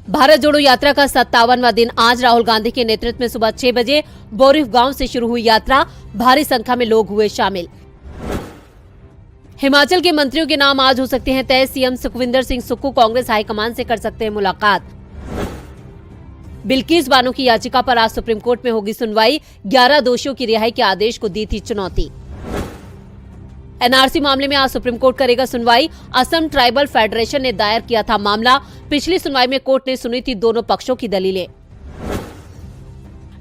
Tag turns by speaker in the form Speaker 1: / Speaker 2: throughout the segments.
Speaker 1: भारत जोड़ो यात्रा का 57वां दिन आज राहुल गांधी के नेतृत्व में सुबह 6 बजे बोरिफ गांव से शुरू हुई यात्रा। भारी संख्या में लोग हुए शामिल। हिमाचल के मंत्रियों के नाम आज हो सकते हैं तय। सीएम सुखविंदर सिंह सुक्खू कांग्रेस हाईकमान से कर सकते हैं मुलाकात। बिल्किस बानो की याचिका पर आज सुप्रीम कोर्ट में होगी सुनवाई। 11 दोषियों की रिहाई के आदेश को दी थी चुनौती। एनआरसी मामले में आज सुप्रीम कोर्ट करेगा सुनवाई। असम ट्राइबल फेडरेशन ने दायर किया था मामला। पिछली सुनवाई में कोर्ट ने सुनी थी दोनों पक्षों की दलीलें।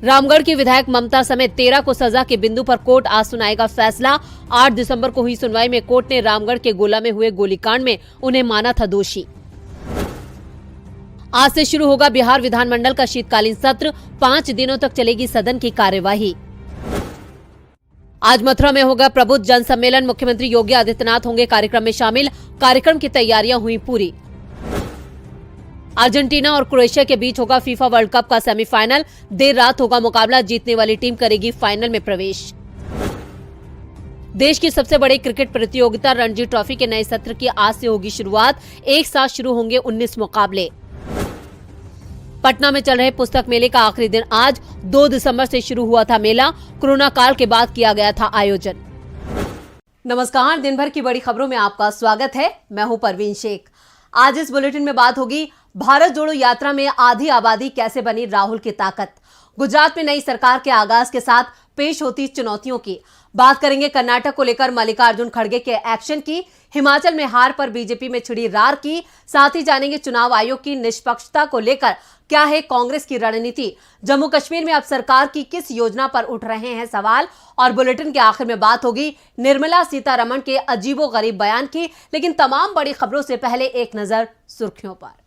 Speaker 1: रामगढ़ की विधायक ममता समेत 13 को सजा के बिंदु पर कोर्ट आज सुनाएगा फैसला। 8 दिसंबर को हुई सुनवाई में कोर्ट ने रामगढ़ के गोला में हुए गोलीकांड में उन्हें माना था दोषी। आज से शुरू होगा बिहार विधानमंडल का शीतकालीन सत्र। 5 दिनों तक चलेगी सदन की कार्यवाही। आज मथुरा में होगा प्रबुद्ध जन सम्मेलन। मुख्यमंत्री योगी आदित्यनाथ होंगे कार्यक्रम में शामिल। कार्यक्रम की तैयारियां हुई पूरी। अर्जेंटीना और क्रोएशिया के बीच होगा फीफा वर्ल्ड कप का सेमीफाइनल। देर रात होगा मुकाबला। जीतने वाली टीम करेगी फाइनल में प्रवेश। देश की सबसे बड़ी क्रिकेट प्रतियोगिता रणजी ट्रॉफी के नए सत्र की आज से होगी शुरुआत। एक साथ शुरू होंगे 19 मुकाबले। पटना में चल रहे पुस्तक मेले का आखिरी दिन आज। 2 दिसंबर से शुरू हुआ था मेला। कोरोना काल के बाद किया गया था आयोजन। नमस्कार, दिन भर की बड़ी खबरों में आपका स्वागत है। मैं हूं परवीन शेख। आज इस बुलेटिन में बात होगी भारत जोड़ो यात्रा में आधी आबादी कैसे बनी राहुल की ताकत। गुजरात में नई सरकार के आगाज के साथ पेश होती चुनौतियों की बात करेंगे। कर्नाटक को लेकर मल्लिकार्जुन खड़गे के एक्शन की। हिमाचल में हार पर बीजेपी में छिड़ी रार की। साथ ही जानेंगे चुनाव आयोग की निष्पक्षता को लेकर क्या है कांग्रेस की रणनीति। जम्मू कश्मीर में अब सरकार की किस योजना पर उठ रहे हैं सवाल। और बुलेटिन के आखिर में बात होगी निर्मला सीतारमण के अजीबोगरीब बयान की। लेकिन तमाम बड़ी खबरों से पहले एक नजर सुर्खियों पर।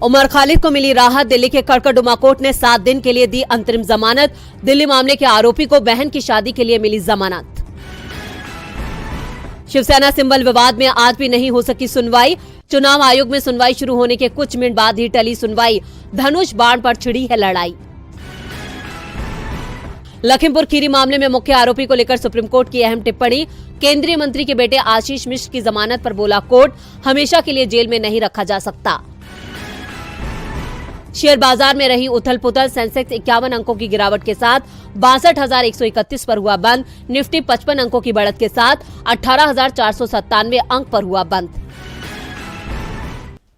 Speaker 1: उमर खालिद को मिली राहत। दिल्ली के कड़कड़डुमा कोर्ट ने 7 दिन के लिए दी अंतरिम जमानत। दिल्ली मामले के आरोपी को बहन की शादी के लिए मिली जमानत। शिवसेना सिंबल विवाद में आज भी नहीं हो सकी सुनवाई। चुनाव आयोग में सुनवाई शुरू होने के कुछ मिनट बाद ही टली सुनवाई। धनुष बाण पर छिड़ी है लड़ाई। लखीमपुर खीरी मामले में मुख्य आरोपी को लेकर सुप्रीम कोर्ट की अहम टिप्पणी। केंद्रीय मंत्री के बेटे आशीष मिश्र की जमानत पर बोला कोर्ट, हमेशा के लिए जेल में नहीं रखा जा सकता। शेयर बाजार में रही उथल पुथल। सेंसेक्स 51 अंकों की गिरावट के साथ 62,131 पर हुआ बंद। निफ्टी 55 अंकों की बढ़त के साथ 18,497 अंक पर हुआ बंद।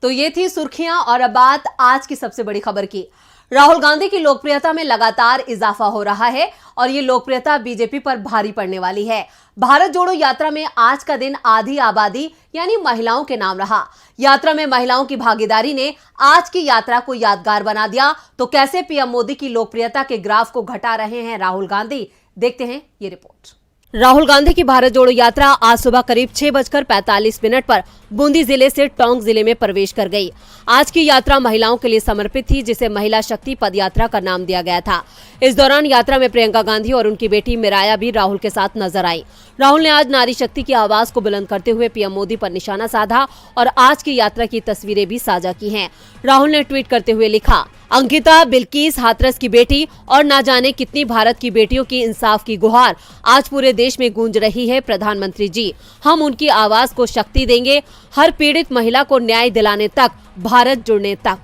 Speaker 1: तो ये थी सुर्खियां और अब बात आज की सबसे बड़ी खबर की। राहुल गांधी की लोकप्रियता में लगातार इजाफा हो रहा है और ये लोकप्रियता बीजेपी पर भारी पड़ने वाली है। भारत जोड़ो यात्रा में आज का दिन आधी आबादी यानी महिलाओं के नाम रहा। यात्रा में महिलाओं की भागीदारी ने आज की यात्रा को यादगार बना दिया। तो कैसे पीएम मोदी की लोकप्रियता के ग्राफ को घटा रहे हैं राहुल गांधी, देखते हैं ये रिपोर्ट। राहुल गांधी की भारत जोड़ो यात्रा आज सुबह करीब 6:45 पर बूंदी जिले से टोंक जिले में प्रवेश कर गई। आज की यात्रा महिलाओं के लिए समर्पित थी, जिसे महिला शक्ति पद यात्रा का नाम दिया गया था। इस दौरान यात्रा में प्रियंका गांधी और उनकी बेटी मिराया भी राहुल के साथ नजर आई। राहुल ने आज नारी शक्ति की आवाज को बुलंद करते हुए पीएम मोदी पर निशाना साधा और आज की यात्रा की तस्वीरें भी साझा की हैं। राहुल ने ट्वीट करते हुए लिखा, अंकिता, बिल्किस, हाथरस की बेटी और ना जाने कितनी भारत की बेटियों की इंसाफ की गुहार आज पूरे देश में गूंज रही है। प्रधानमंत्री जी, हम उनकी आवाज को शक्ति देंगे, हर पीड़ित महिला को न्याय दिलाने तक, भारत जुड़ने तक।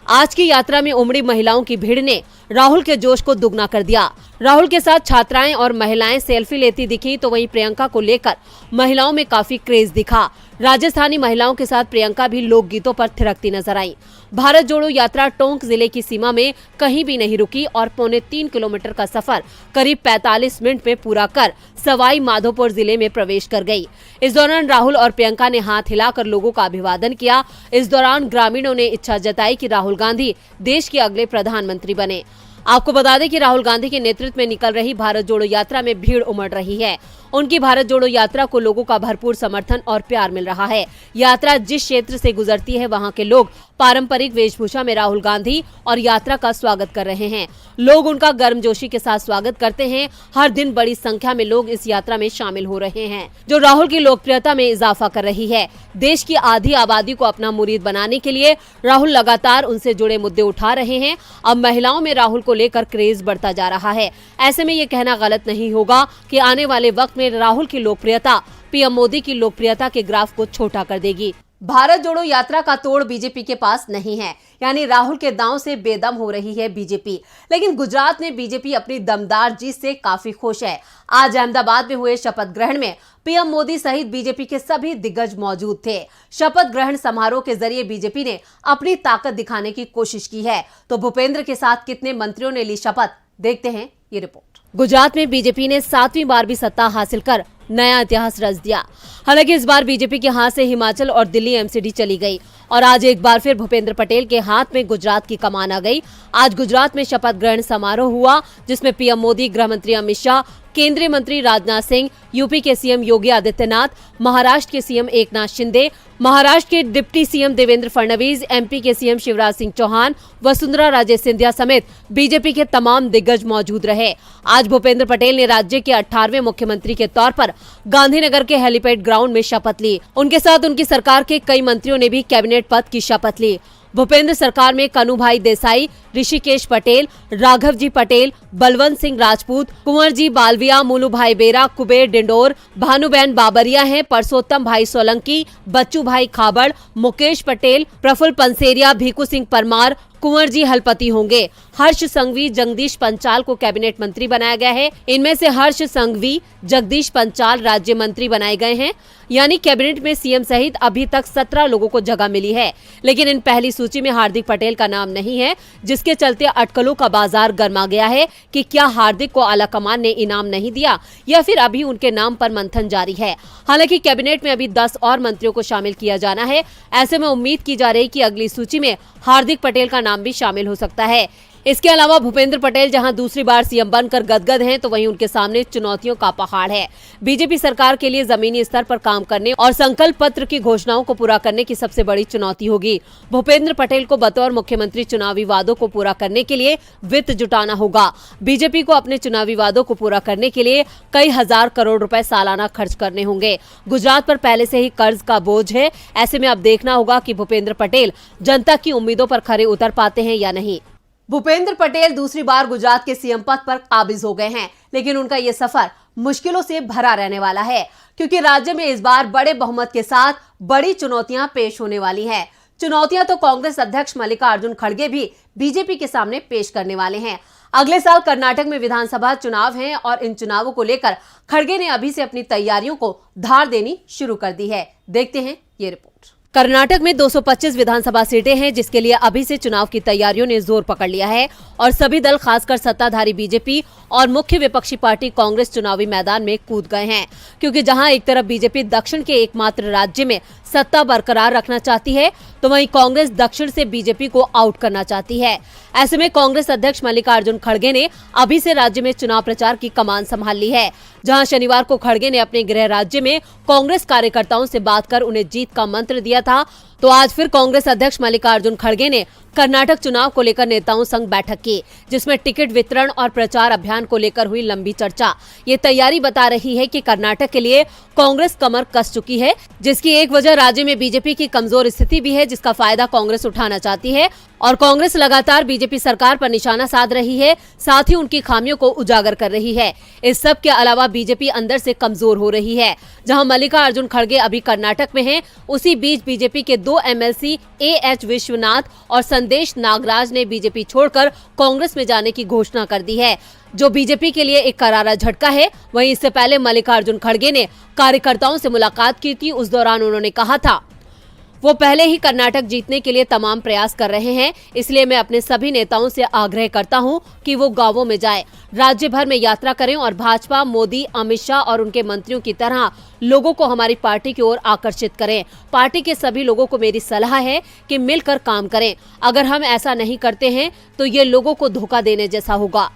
Speaker 1: आज की यात्रा में उमड़ी महिलाओं की भीड़ ने राहुल के जोश को दुगना कर दिया। राहुल के साथ छात्राएं और महिलाएं सेल्फी लेती दिखी, तो वहीं प्रियंका को लेकर महिलाओं में काफी क्रेज दिखा। राजस्थानी महिलाओं के साथ प्रियंका भी लोकगीतों पर थिरकती नजर आई। भारत जोड़ो यात्रा टोंक जिले की सीमा में कहीं भी नहीं रुकी और 3.25 किलोमीटर का सफर करीब 45 मिनट में पूरा कर सवाई माधोपुर जिले में प्रवेश कर गई। इस दौरान राहुल और प्रियंका ने हाथ हिलाकर लोगों का अभिवादन किया। इस दौरान ग्रामीणों ने इच्छा जताई कि राहुल गांधी देश के अगले प्रधानमंत्री बने। आपको बता दें कि राहुल गांधी के नेतृत्व में निकल रही भारत जोड़ो यात्रा में भीड़ उमड़ रही है। उनकी भारत जोड़ो यात्रा को लोगों का भरपूर समर्थन और प्यार मिल रहा है। यात्रा जिस क्षेत्र से गुजरती है वहां के लोग पारंपरिक वेशभूषा में राहुल गांधी और यात्रा का स्वागत कर रहे हैं। लोग उनका गर्मजोशी के साथ स्वागत करते हैं। हर दिन बड़ी संख्या में लोग इस यात्रा में शामिल हो रहे हैं, जो राहुल की लोकप्रियता में इजाफा कर रही है। देश की आधी आबादी को अपना मुरीद बनाने के लिए राहुल लगातार उनसे जुड़े मुद्दे उठा रहे हैं। अब महिलाओं में राहुल को लेकर क्रेज बढ़ता जा रहा है। ऐसे में ये कहना गलत नहीं होगा कि आने वाले वक्त में राहुल की लोकप्रियता पीएम मोदी की लोकप्रियता के ग्राफ को छोटा कर देगी। भारत जोड़ो यात्रा का तोड़ बीजेपी के पास नहीं है, यानी राहुल के दांव से बेदम हो रही है बीजेपी। लेकिन गुजरात में बीजेपी अपनी दमदार जीत से काफी खुश है। आज अहमदाबाद में हुए शपथ ग्रहण में पीएम मोदी सहित बीजेपी के सभी दिग्गज मौजूद थे। शपथ ग्रहण समारोह के जरिए बीजेपी ने अपनी ताकत दिखाने की कोशिश की है। तो भूपेंद्र के साथ कितने मंत्रियों ने ली शपथ, देखते हैं ये रिपोर्ट। गुजरात में बीजेपी ने 7वीं बार भी सत्ता हासिल कर नया इतिहास रच दिया। हालांकि इस बार बीजेपी के हाथ से हिमाचल और दिल्ली एमसीडी चली गई और आज एक बार फिर भूपेंद्र पटेल के हाथ में गुजरात की कमान आ गई। आज गुजरात में शपथ ग्रहण समारोह हुआ, जिसमें पीएम मोदी, गृह मंत्री अमित शाह, केंद्रीय मंत्री राजनाथ सिंह, यूपी के सीएम योगी आदित्यनाथ, महाराष्ट्र के सीएम एकनाथ शिंदे, महाराष्ट्र के deputy CM Devendra Fadnavis, MP के सीएम शिवराज सिंह चौहान, वसुंधरा राजे सिंधिया समेत बीजेपी के तमाम दिग्गज मौजूद रहे। आज भूपेंद्र पटेल ने राज्य के 18वें मुख्यमंत्री के तौर पर गांधीनगर के हेलीपैड ग्राउंड में शपथ ली। उनके साथ उनकी सरकार के कई मंत्रियों ने भी कैबिनेट पद की शपथ ली। भूपेंद्र सरकार में कन्हूभाई देसाई, ऋषिकेश पटेल, राघव जी पटेल, बलवंत सिंह राजपूत, कुंवर जी बालविया, मुलू भाई बेरा, कुबेर डिंडोर, भानुबेन बाबरिया हैं, परसोत्तम भाई सोलंकी, बच्चू भाई खाबड़, मुकेश पटेल, प्रफुल्ल पंसेरिया, भीखू सिंह परमार, कुंवर जी हलपति होंगे। हर्ष संघवी, जगदीश पंचाल को कैबिनेट मंत्री बनाया गया है। इनमें से हर्ष संघवी, जगदीश पंचाल राज्य मंत्री बनाए गए हैं। यानी कैबिनेट में सीएम सहित अभी तक 17 लोगों को जगह मिली है। लेकिन इन पहली सूची में हार्दिक पटेल का नाम नहीं है, जिसके चलते अटकलों का बाजार गर्मा गया है कि क्या हार्दिक को आलाकमान ने इनाम नहीं दिया या फिर अभी उनके नाम पर मंथन जारी है। हालांकि कैबिनेट में अभी 10 और मंत्रियों को शामिल किया जाना है। ऐसे में उम्मीद की जा रही कि अगली सूची में हार्दिक पटेल का नाम भी शामिल हो सकता है। इसके अलावा भूपेंद्र पटेल जहां दूसरी बार सीएम बनकर गदगद हैं, तो वहीं उनके सामने चुनौतियों का पहाड़ है। बीजेपी सरकार के लिए जमीनी स्तर पर काम करने और संकल्प पत्र की घोषणाओं को पूरा करने की सबसे बड़ी चुनौती होगी। भूपेंद्र पटेल को बतौर मुख्यमंत्री चुनावी वादों को पूरा करने के लिए वित्त जुटाना होगा। बीजेपी को अपने चुनावी वादों को पूरा करने के लिए कई हजार करोड़ रुपए सालाना खर्च करने होंगे। गुजरात पर पहले से ही कर्ज का बोझ है। ऐसे में अब देखना होगा कि भूपेंद्र पटेल जनता की उम्मीदों पर खरे उतर पाते हैं या नहीं। भूपेंद्र पटेल दूसरी बार गुजरात के सीएम पद पर काबिज हो गए हैं, लेकिन उनका ये सफर मुश्किलों से भरा रहने वाला है, क्योंकि राज्य में इस बार बड़े बहुमत के साथ बड़ी चुनौतियां पेश होने वाली हैं। चुनौतियां तो कांग्रेस अध्यक्ष मल्लिकार्जुन खड़गे भी बीजेपी के सामने पेश करने वाले हैं। अगले साल कर्नाटक में विधानसभा चुनाव हैं और इन चुनावों को लेकर खड़गे ने अभी से अपनी तैयारियों को धार देनी शुरू कर दी है। देखते हैं ये रिपोर्ट। कर्नाटक में 225 विधानसभा सीटें हैं, जिसके लिए अभी से चुनाव की तैयारियों ने जोर पकड़ लिया है और सभी दल, खासकर सत्ताधारी बीजेपी और मुख्य विपक्षी पार्टी कांग्रेस चुनावी मैदान में कूद गए हैं। क्योंकि जहां एक तरफ बीजेपी दक्षिण के एकमात्र राज्य में सत्ता बरकरार रखना चाहती है, तो वहीं कांग्रेस दक्षिण से बीजेपी को आउट करना चाहती है। ऐसे में कांग्रेस अध्यक्ष मल्लिकार्जुन खड़गे ने अभी से राज्य में चुनाव प्रचार की कमान संभाल ली है। जहां शनिवार को खड़गे ने अपने गृह राज्य में कांग्रेस कार्यकर्ताओं से बात कर उन्हें जीत का मंत्र दिया था, तो आज फिर कांग्रेस अध्यक्ष मल्लिकार्जुन खड़गे ने कर्नाटक चुनाव को लेकर नेताओं संग बैठक की, जिसमें टिकट वितरण और प्रचार अभियान को लेकर हुई लंबी चर्चा। ये तैयारी बता रही है कि कर्नाटक के लिए कांग्रेस कमर कस चुकी है, जिसकी एक वजह राज्य में बीजेपी की कमजोर स्थिति भी है, जिसका फायदा कांग्रेस उठाना चाहती है। और कांग्रेस लगातार बीजेपी सरकार पर निशाना साध रही है, साथ ही उनकी खामियों को उजागर कर रही है। इस सब के अलावा बीजेपी अंदर से कमजोर हो रही है। जहां मल्लिकार्जुन खड़गे अभी कर्नाटक में हैं, उसी बीच बीजेपी के 2 एमएलसी एएच विश्वनाथ और संदेश नागराज ने बीजेपी छोड़कर कांग्रेस में जाने की घोषणा कर दी है, जो बीजेपी के लिए एक करारा झटका है। वहीं इससे पहले मल्लिकार्जुन खड़गे ने कार्यकर्ताओं से मुलाकात की थी। उस दौरान उन्होंने कहा था वो पहले ही कर्नाटक जीतने के लिए तमाम प्रयास कर रहे हैं, इसलिए मैं अपने सभी नेताओं से आग्रह करता हूं कि वो गांवों में जाएं, राज्य भर में यात्रा करें और भाजपा, मोदी, अमित शाह और उनके मंत्रियों की तरह लोगों को हमारी पार्टी की ओर आकर्षित करें। पार्टी के सभी लोगों को मेरी सलाह है कि मिलकर काम करें। अगर हम ऐसा नहीं करते हैं तो ये लोगों को धोखा देने जैसा होगा।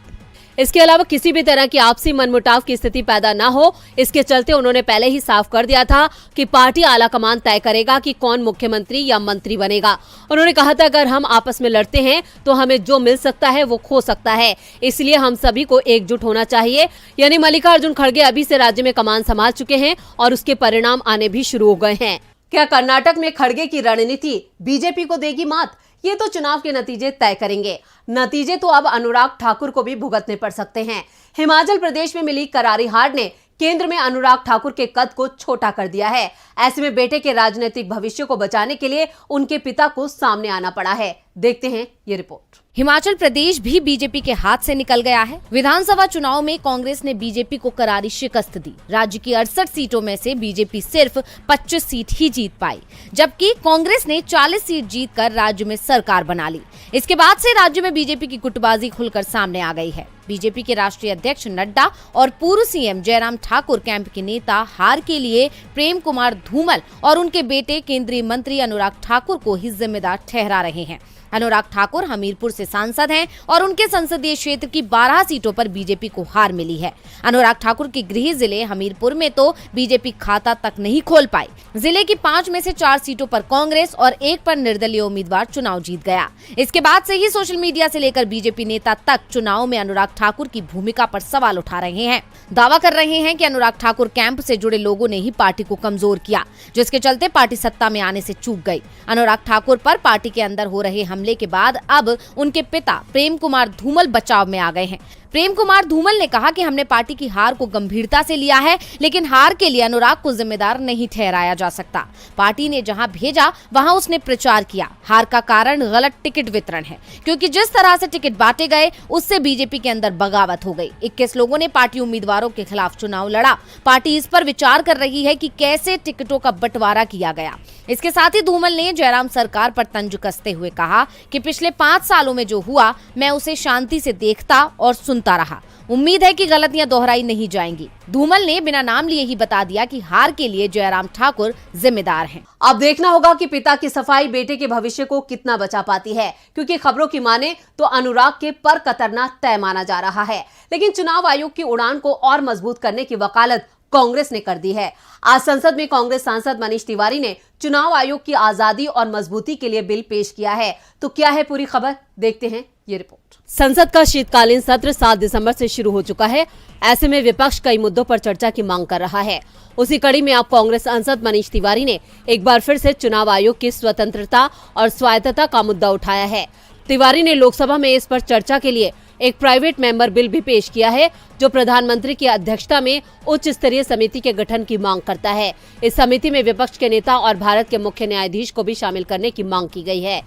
Speaker 1: इसके अलावा किसी भी तरह की आपसी मनमुटाव की स्थिति पैदा न हो, इसके चलते उन्होंने पहले ही साफ कर दिया था कि पार्टी आलाकमान तय करेगा कि कौन मुख्यमंत्री या मंत्री बनेगा। उन्होंने कहा था अगर हम आपस में लड़ते हैं तो हमें जो मिल सकता है वो खो सकता है, इसलिए हम सभी को एकजुट होना चाहिए। यानी मल्लिकार्जुन खड़गे अभी से राज्य में कमान संभाल चुके हैं और उसके परिणाम आने भी शुरू हो गए हैं। क्या कर्नाटक में खड़गे की रणनीति बीजेपी को देगी मात? ये तो चुनाव के नतीजे तय करेंगे। नतीजे तो अब अनुराग ठाकुर को भी भुगतने पड़ सकते हैं। हिमाचल प्रदेश में मिली करारी हार ने केंद्र में अनुराग ठाकुर के कद को छोटा कर दिया है। ऐसे में बेटे के राजनीतिक भविष्य को बचाने के लिए उनके पिता को सामने आना पड़ा है। देखते हैं ये रिपोर्ट।
Speaker 2: हिमाचल प्रदेश भी बीजेपी के हाथ से निकल गया है। विधानसभा चुनाव में कांग्रेस ने बीजेपी को करारी शिकस्त दी। राज्य की 68 सीटों में से बीजेपी सिर्फ 25 सीट ही जीत पाई, जबकि कांग्रेस ने 40 सीट जीतकर राज्य में सरकार बना ली। इसके बाद से राज्य में बीजेपी की गुटबाजी खुलकर सामने आ गई है। बीजेपी के राष्ट्रीय अध्यक्ष नड्डा और पूर्व सीएम जयराम ठाकुर कैंप के नेता हार के लिए प्रेम कुमार धूमल और उनके बेटे केंद्रीय मंत्री अनुराग ठाकुर को ही जिम्मेदार ठहरा रहे हैं। अनुराग ठाकुर हमीरपुर से सांसद हैं और उनके संसदीय क्षेत्र की 12 सीटों पर बीजेपी को हार मिली है। अनुराग ठाकुर के गृह जिले हमीरपुर में तो बीजेपी खाता तक नहीं खोल पाई। जिले की 5 में से 4 सीटों पर कांग्रेस और 1 पर निर्दलीय उम्मीदवार चुनाव जीत गया। इसके बाद से ही सोशल मीडिया से लेकर बीजेपी नेता तक चुनाव में अनुराग ठाकुर की भूमिका पर सवाल उठा रहे हैं। दावा कर रहे हैं कि अनुराग ठाकुर कैंप से जुड़े लोगों ने ही पार्टी को कमजोर किया, जिसके चलते पार्टी सत्ता में आने से चूक गई। अनुराग ठाकुर पर पार्टी के अंदर हो रहे हमले के बाद अब उनके पिता प्रेम कुमार धूमल बचाव में आ गए हैं। प्रेम कुमार धूमल ने कहा कि हमने पार्टी की हार को गंभीरता से लिया है, लेकिन हार के लिए अनुराग को जिम्मेदार नहीं ठहराया जा सकता। पार्टी ने जहां भेजा वहां उसने प्रचार किया। हार का कारण गलत टिकट वितरण है, क्योंकि जिस तरह से टिकट बांटे गए उससे बीजेपी के अंदर बगावत हो गई। 21 लोगों ने पार्टी उम्मीदवारों के खिलाफ चुनाव लड़ा। पार्टी इस पर विचार कर रही है कि कैसे टिकटों का बंटवारा किया गया। इसके साथ ही धूमल ने जयराम सरकार पर तंज कसते हुए कहा कि पिछले 5 सालों में जो हुआ मैं उसे शांति से देखता और सुनता रहा। उम्मीद है कि गलतियां दोहराई नहीं जाएंगी। धूमल ने बिना नाम लिए ही बता दिया कि हार के लिए जयराम ठाकुर जिम्मेदार हैं।
Speaker 1: अब देखना होगा कि पिता की सफाई बेटे के भविष्य को कितना बचा पाती है, क्योंकि खबरों की माने तो अनुराग के पर कतरना तय माना जा रहा है। लेकिन चुनाव आयोग की उड़ान को और मजबूत करने की वकालत कांग्रेस ने कर दी है। आज संसद में कांग्रेस सांसद मनीष तिवारी ने चुनाव आयोग की आजादी और मजबूती के लिए बिल पेश किया है। तो क्या है पूरी खबर, देखते हैं ये रिपोर्ट। संसद का शीतकालीन सत्र 7 दिसंबर से शुरू हो चुका है। ऐसे में विपक्ष कई मुद्दों पर चर्चा की मांग कर रहा है। उसी कड़ी में अब कांग्रेस सांसद मनीष तिवारी ने एक बार फिर से चुनाव आयोग की स्वतंत्रता और स्वायत्तता का मुद्दा उठाया है। तिवारी ने लोकसभा में इस पर चर्चा के लिए एक प्राइवेट मेंबर बिल भी पेश किया है, जो प्रधानमंत्री की अध्यक्षता में उच्च स्तरीय समिति के गठन की मांग करता है। इस समिति में विपक्ष के नेता और भारत के मुख्य न्यायाधीश को भी शामिल करने की मांग की गई है।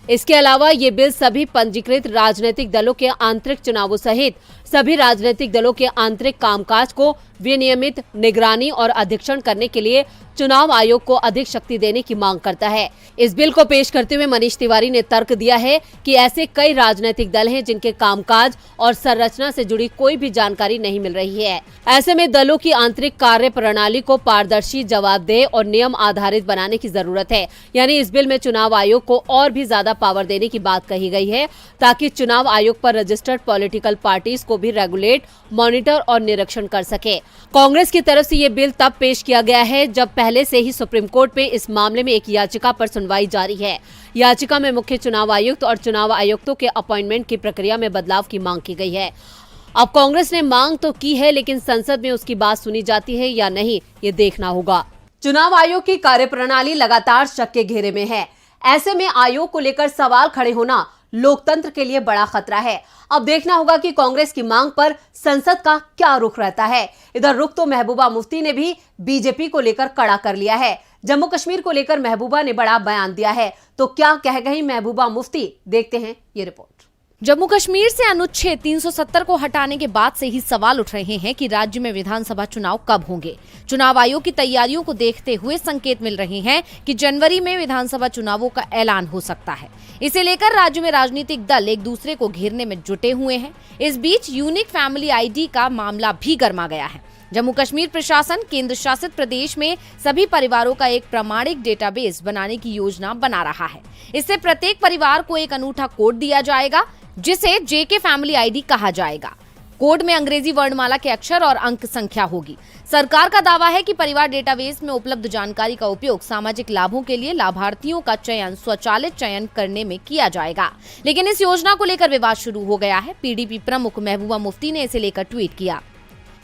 Speaker 1: इसके अलावा ये बिल सभी पंजीकृत राजनीतिक दलों के आंतरिक चुनावों सहित सभी राजनीतिक दलों के आंतरिक कामकाज को विनियमित, निगरानी और अधीक्षण करने के लिए चुनाव आयोग को अधिक शक्ति देने की मांग करता है। इस बिल को पेश करते हुए मनीष तिवारी ने तर्क दिया है कि ऐसे कई राजनीतिक दल हैं जिनके कामकाज और संरचना से जुड़ी कोई भी जानकारी नहीं मिल रही है। ऐसे में दलों की आंतरिक कार्य प्रणाली को पारदर्शी, जवाबदेह और नियम आधारित बनाने की जरूरत है। यानी इस बिल में चुनाव आयोग को और भी ज्यादा पावर देने की बात कही गई है, ताकि चुनाव आयोग पर रजिस्टर्ड पॉलिटिकल पार्टीज को भी रेगुलेट, मॉनिटर और निरीक्षण कर सके। कांग्रेस की तरफ से ये बिल तब पेश किया गया है जब पहले से ही सुप्रीम कोर्ट में इस मामले में एक याचिका पर सुनवाई जारी है। याचिका में मुख्य चुनाव आयुक्त और चुनाव आयुक्तों के अपॉइंटमेंट की प्रक्रिया में बदलाव की मांग की गई है। अब कांग्रेस ने मांग तो की है, लेकिन संसद में उसकी बात सुनी जाती है या नहीं, ये देखना होगा। चुनाव आयोग की कार्यप्रणाली लगातार शक के घेरे में है। ऐसे में आयोग को लेकर सवाल खड़े होना लोकतंत्र के लिए बड़ा खतरा है। अब देखना होगा कि कांग्रेस की मांग पर संसद का क्या रुख रहता है। इधर रुख तो महबूबा मुफ्ती ने भी बीजेपी को लेकर कड़ा कर लिया है। जम्मू कश्मीर को लेकर महबूबा ने बड़ा बयान दिया है। तो क्या कह गई महबूबा मुफ्ती, देखते हैं ये रिपोर्ट।
Speaker 2: जम्मू कश्मीर से अनुच्छेद 370 को हटाने के बाद से ही सवाल उठ रहे हैं कि राज्य में विधानसभा चुनाव कब होंगे। चुनाव आयोग की तैयारियों को देखते हुए संकेत मिल रहे हैं कि जनवरी में विधानसभा चुनावों का ऐलान हो सकता है। इसे लेकर राज्य में राजनीतिक दल एक दूसरे को घेरने में जुटे हुए हैं। इस बीच यूनिक फैमिली आईडी का मामला भी गर्मा गया है। जम्मू कश्मीर प्रशासन केंद्र शासित प्रदेश में सभी परिवारों का एक प्रामाणिक डेटाबेस बनाने की योजना बना रहा है। इससे प्रत्येक परिवार को एक अनूठा कोड दिया जाएगा, जिसे जेके फैमिली आईडी कहा जाएगा। कोड में अंग्रेजी वर्णमाला के अक्षर और अंक संख्या होगी। सरकार का दावा है कि परिवार डेटाबेस में उपलब्ध जानकारी का उपयोग सामाजिक लाभों के लिए लाभार्थियों का चयन स्वचालित चयन करने में किया जाएगा। लेकिन इस योजना को लेकर विवाद शुरू हो गया है। पीडीपी प्रमुख महबूबा मुफ्ती ने इसे लेकर ट्वीट किया।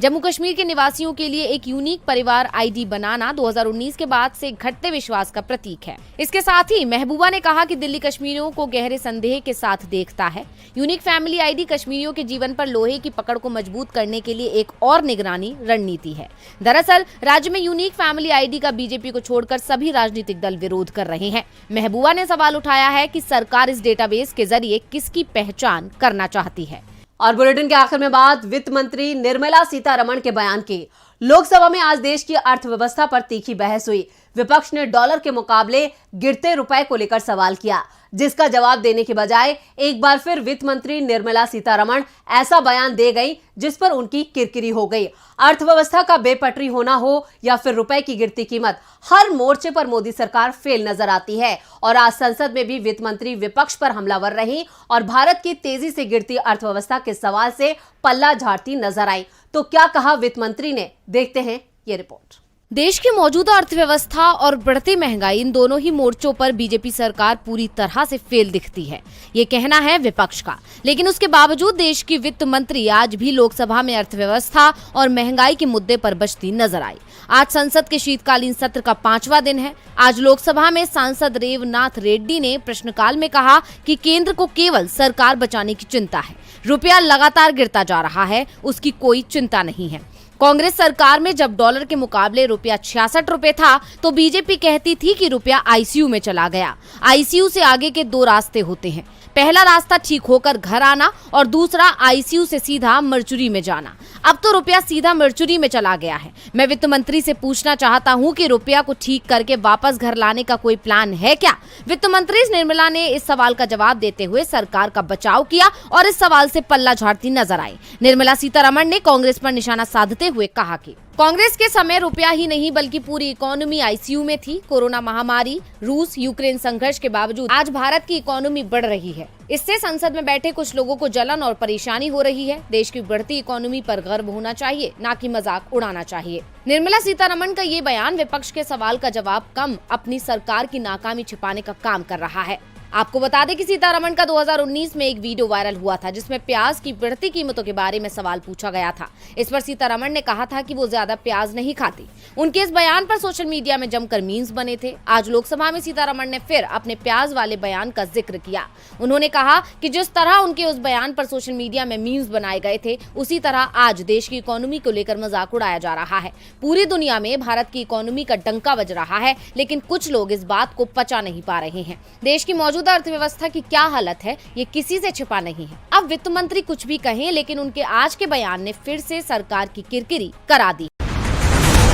Speaker 2: जम्मू कश्मीर के निवासियों के लिए एक यूनिक परिवार आईडी बनाना 2019 के बाद से घटते विश्वास का प्रतीक है। इसके साथ ही महबूबा ने कहा कि दिल्ली कश्मीरियों को गहरे संदेह के साथ देखता है। यूनिक फैमिली आईडी कश्मीरियों के जीवन पर लोहे की पकड़ को मजबूत करने के लिए एक और निगरानी रणनीति है। दरअसल राज्य में यूनिक फैमिली आईडी का बीजेपी को छोड़कर सभी राजनीतिक दल विरोध कर रहे हैं। महबूबा ने सवाल उठाया है कि सरकार इस डेटाबेस के जरिए किसकी पहचान करना चाहती है।
Speaker 1: और बुलेटिन के आखिर में बात वित्त मंत्री निर्मला सीतारमण के बयान की। लोकसभा में आज देश की अर्थव्यवस्था पर तीखी बहस हुई। विपक्ष ने डॉलर के मुकाबले गिरते रुपए को लेकर सवाल किया, जिसका जवाब देने के बजाय एक बार फिर वित्त मंत्री निर्मला सीतारमण ऐसा बयान दे गई जिस पर उनकी किरकिरी हो गई। अर्थव्यवस्था का बेपटरी होना हो या फिर रुपए की गिरती कीमत, हर मोर्चे पर मोदी सरकार फेल नजर आती है। और आज संसद में भी वित्त मंत्री विपक्ष पर हमलावर रही और भारत की तेजी से गिरती अर्थव्यवस्था के सवाल से पल्ला झाड़ती नजर आई। तो क्या कहा वित्त मंत्री ने, देखते हैं ये रिपोर्ट।
Speaker 2: देश की मौजूदा अर्थव्यवस्था और बढ़ती महंगाई, इन दोनों ही मोर्चों पर बीजेपी सरकार पूरी तरह से फेल दिखती है, ये कहना है विपक्ष का। लेकिन उसके बावजूद देश की वित्त मंत्री आज भी लोकसभा में अर्थव्यवस्था और महंगाई के मुद्दे पर बचती नजर आई। आज संसद के शीतकालीन सत्र का 5वां दिन है। आज लोकसभा में सांसद रेवनाथ रेड्डी ने प्रश्नकाल में कहा कि केंद्र को केवल सरकार बचाने की चिंता है, रुपया लगातार गिरता जा रहा है, उसकी कोई चिंता नहीं है। कांग्रेस सरकार में जब डॉलर के मुकाबले रुपया 66 रुपए था तो बीजेपी कहती थी कि रुपया आईसीयू में चला गया। आईसीयू से आगे के 2 रास्ते होते हैं, पहला रास्ता ठीक होकर घर आना और दूसरा आईसीयू से सीधा मर्चुरी में जाना। अब तो रुपया सीधा मर्चुरी में चला गया है। मैं वित्त मंत्री से पूछना चाहता हूं कि रुपया को ठीक करके वापस घर लाने का कोई प्लान है क्या? वित्त मंत्री निर्मला ने इस सवाल का जवाब देते हुए सरकार का बचाव किया और इस सवाल से पल्ला झाड़ती नजर आई। निर्मला सीतारमण ने कांग्रेस पर निशाना साधते हुए कहा कि कांग्रेस के समय रुपया ही नहीं बल्कि पूरी इकोनॉमी आईसीयू में थी। कोरोना महामारी, रूस यूक्रेन संघर्ष के बावजूद आज भारत की इकोनॉमी बढ़ रही है। इससे संसद में बैठे कुछ लोगों को जलन और परेशानी हो रही है। देश की बढ़ती इकोनॉमी पर गर्व होना चाहिए, ना कि मजाक उड़ाना चाहिए। निर्मला सीतारमण का ये बयान विपक्ष के सवाल का जवाब कम अपनी सरकार की नाकामी छिपाने का काम कर रहा है। आपको बता दें कि सीतारमण का 2019 में एक वीडियो वायरल हुआ था जिसमें प्याज की बढ़ती कीमतों के बारे में सवाल पूछा गया था। इस पर सीतारमण ने कहा था कि वो ज्यादा प्याज नहीं खाती। उनके इस बयान पर सोशल मीडिया में जमकर मीम्स बने थे। आज लोकसभा में सीतारमण ने फिर अपने प्याज वाले बयान का जिक्र किया। उन्होंने कहा कि जिस तरह उनके उस बयान पर सोशल मीडिया में मीम्स बनाए गए थे, उसी तरह आज देश की इकोनॉमी को लेकर मजाक उड़ाया जा रहा है। पूरी दुनिया में भारत की इकोनॉमी का डंका बज रहा है, लेकिन कुछ लोग इस बात को पचा नहीं पा रहे हैं। देश की मौजूदा अर्थव्यवस्था की क्या हालत है, ये किसी से छिपा नहीं है। अब वित्त मंत्री कुछ भी कहें, लेकिन उनके आज के बयान ने फिर से सरकार की किरकिरी करा दी।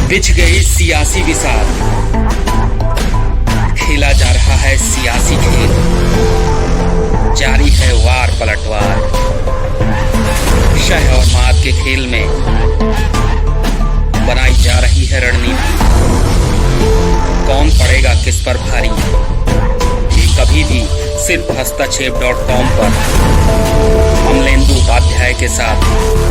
Speaker 3: बिछ गई सियासी विसार, खेला जा रहा है सियासी खेल, जारी है वार पलटवार। शह और मात के खेल में बनाई जा रही है रणनीति। कौन पड़ेगा किस पर भारी, कभी भी सिर्फ हस्तक्षेप.com पर। अमलेंदु उपाध्याय के साथ